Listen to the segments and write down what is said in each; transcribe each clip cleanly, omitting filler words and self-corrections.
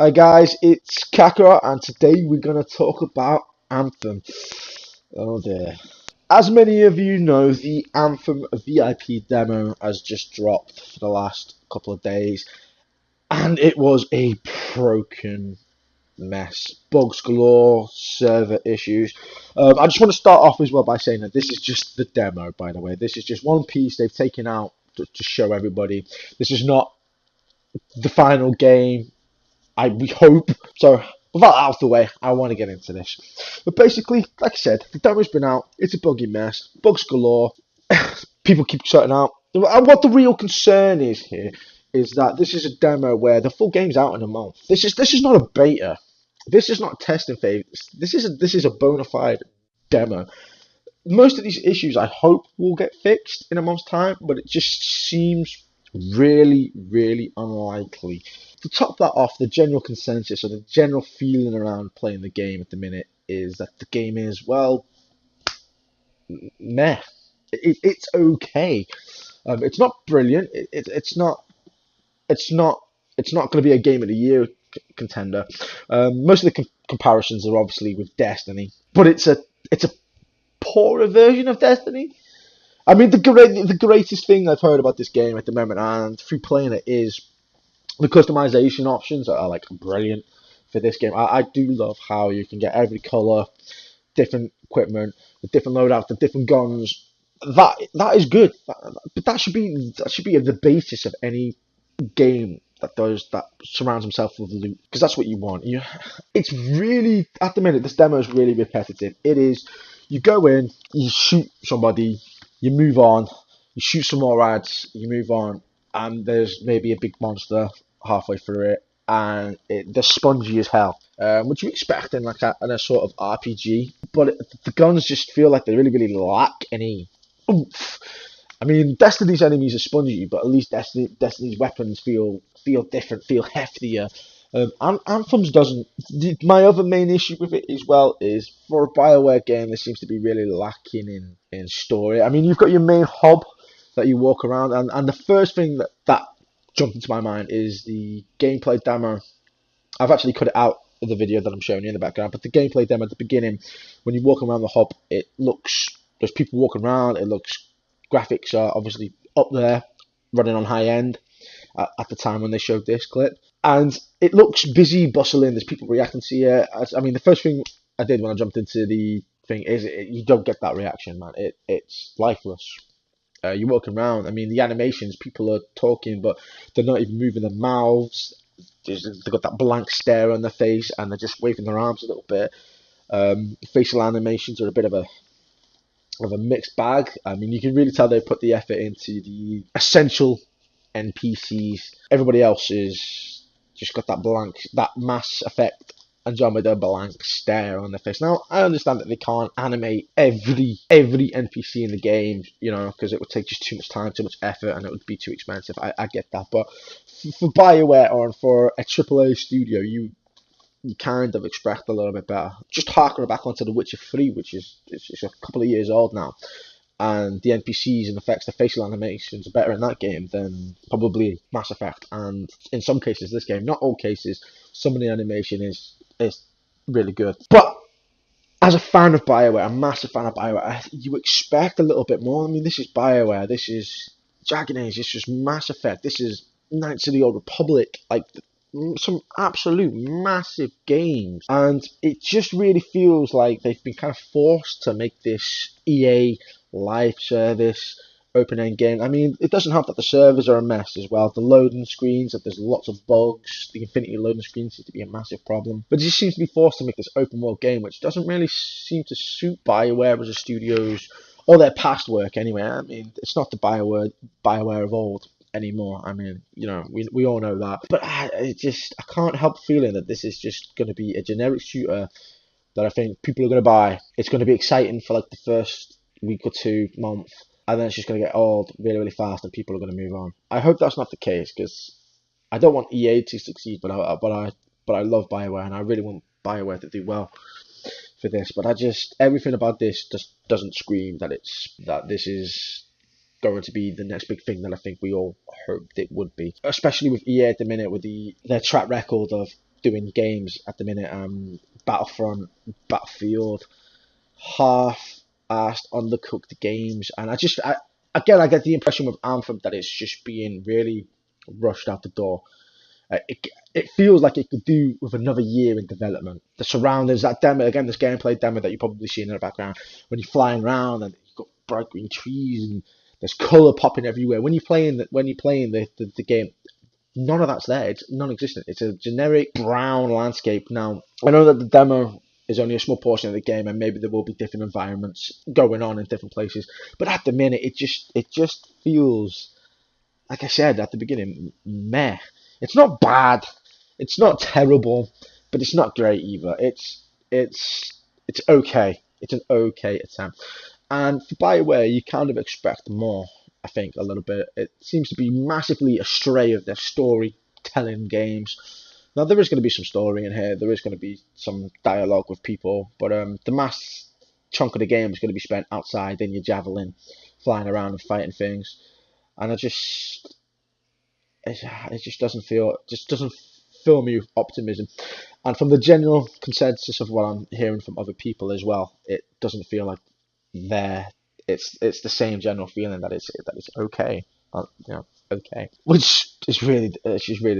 Hi guys, it's Kakara, and today we're going to talk about Anthem. Oh dear. As many of you know, the Anthem VIP demo has just dropped for the last couple of days, and it was a broken mess. Bugs galore, server issues. I just want to start off as well by saying that this is just the demo, by the way. This is just one piece they've taken out to show everybody. This is not the final game. We hope. So, with that out of the way, I want to get into this. But basically, like I said, the demo's been out. It's a buggy mess. Bugs galore. People keep sorting out. And what the real concern is here is that this is a demo where the full game's out in a month. This is not a beta. This is not testing phase. This is a bona fide demo. Most of these issues I hope will get fixed in a month's time, but it just seems really, really unlikely. To top that off, the general consensus or the general feeling around playing the game at the minute is that the game is, well, meh. It's okay. It's not brilliant. It's not going to be a game of the year contender. Most of the comparisons are obviously with Destiny, but it's a poorer version of Destiny. I mean, the greatest thing I've heard about this game at the moment, and through playing it, is the customization options are like brilliant for this game. I do love how you can get every color, different equipment, with different loadouts, with different guns. That is good, but that should be the basis of any game that surrounds himself with loot, because that's what you want. It's really, at the minute, this demo is really repetitive. It is, you go in, you shoot somebody, you move on, you shoot some more ads, you move on, and there's maybe a big monster halfway through it, and they're spongy as hell, which you expect in in a sort of RPG. But the guns just feel like they really, really lack any oomph. I mean, Destiny's enemies are spongy, but at least Destiny's weapons feel different, feel heftier. Anthem's doesn't. My other main issue with it as well is, for a BioWare game, there seems to be really lacking in story. I mean, you've got your main hub that you walk around, and the first thing that jumped into my mind is the gameplay demo. I've actually cut it out of the video that I'm showing you in the background, but the gameplay demo at the beginning, when you walk around the hub, there's people walking around. It looks, graphics are obviously up there, running on high end at the time when they showed this clip, and it looks busy, bustling. There's people reacting to it. I mean, the first thing I did when I jumped into the thing is you don't get that reaction, man. It's lifeless. You're walking around. I mean, the animations, people are talking, but they're not even moving their mouths. They've got that blank stare on their face, and they're just waving their arms a little bit. Facial animations are a bit of a mixed bag. I mean, you can really tell they put the effort into the essential NPCs. Everybody else is just got that Mass Effect Andromeda blank stare on their face. Now, I understand that they can't animate every NPC in the game, because it would take just too much time, too much effort, and it would be too expensive. I get that, but for BioWare or for a AAA studio, you kind of expect a little bit better. Just harking back onto The Witcher 3, which is a couple of years old now, and the NPCs and effects, the facial animations are better in that game than probably Mass Effect, and in some cases this game, not all cases, some of the animation is really good. But as a fan of BioWare, a massive fan of BioWare, you expect a little bit more. I mean, this is BioWare, this is Dragon Age, this is Mass Effect, this is Knights of the Old Republic, like some absolute massive games, and it just really feels like they've been kind of forced to make this EA live service open end game. I mean, it doesn't help that the servers are a mess as well. The loading screens, that there's lots of bugs. The Infinity loading screens seems to be a massive problem. But it just seems to be forced to make this open world game, which doesn't really seem to suit BioWare as a studio's, or their past work anyway. I mean, it's not the BioWare of old anymore. I mean, we all know that. But I can't help feeling that this is just going to be a generic shooter that I think people are going to buy. It's going to be exciting for like the first week or 2 months, and then it's just going to get old really, really fast, and people are going to move on. I hope that's not the case, because I don't want EA to succeed, but I love BioWare, and I really want BioWare to do well for this. But everything about this just doesn't scream that this is going to be the next big thing that I think we all hoped it would be. Especially with EA at the minute, with their track record of doing games at the minute. Battlefront, Battlefield, half-assed, undercooked games, and again, I get the impression with Anthem that it's just being really rushed out the door. It feels like it could do with another year in development. The surroundings, that demo again, this gameplay demo that you probably see in the background when you're flying around and you've got bright green trees and there's color popping everywhere. When you're playing the game, none of that's there. It's non-existent. It's a generic brown landscape. Now, I know that the demo is only a small portion of the game, and maybe there will be different environments going on in different places. But at the minute, it just feels, like I said at the beginning, meh. It's not bad. It's not terrible, but it's not great either. It's okay. It's an okay attempt. And for BioWare, you kind of expect more. I think a little bit. It seems to be massively astray of their storytelling games. Now there is going to be some story in here. There is going to be some dialogue with people, but the mass chunk of the game is going to be spent outside in your javelin, flying around and fighting things. And it just doesn't fill me with optimism. And from the general consensus of what I'm hearing from other people as well, it doesn't feel like they're it's the same general feeling that it's okay, okay, which is really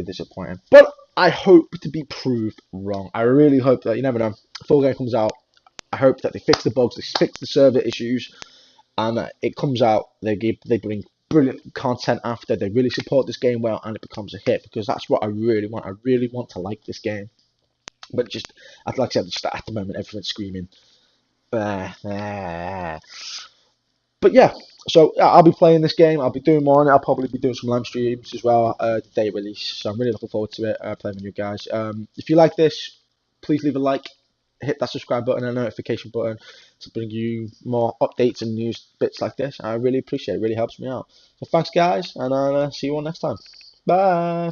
disappointing. But I hope to be proved wrong. I really hope that, you never know, full game comes out. I hope that they fix the bugs, they fix the server issues, and it comes out. They bring brilliant content after. They really support this game well, and it becomes a hit, because that's what I really want. I really want to like this game, but just like I said, just at the moment, everyone's screaming. But yeah, so yeah, I'll be playing this game. I'll be doing more on it. I'll probably be doing some live streams as well the day release. So I'm really looking forward to it, playing with you guys. If you like this, please leave a like, hit that subscribe button and notification button to bring you more updates and news bits like this. I really appreciate it. It really helps me out. So thanks, guys, and I'll see you all next time. Bye.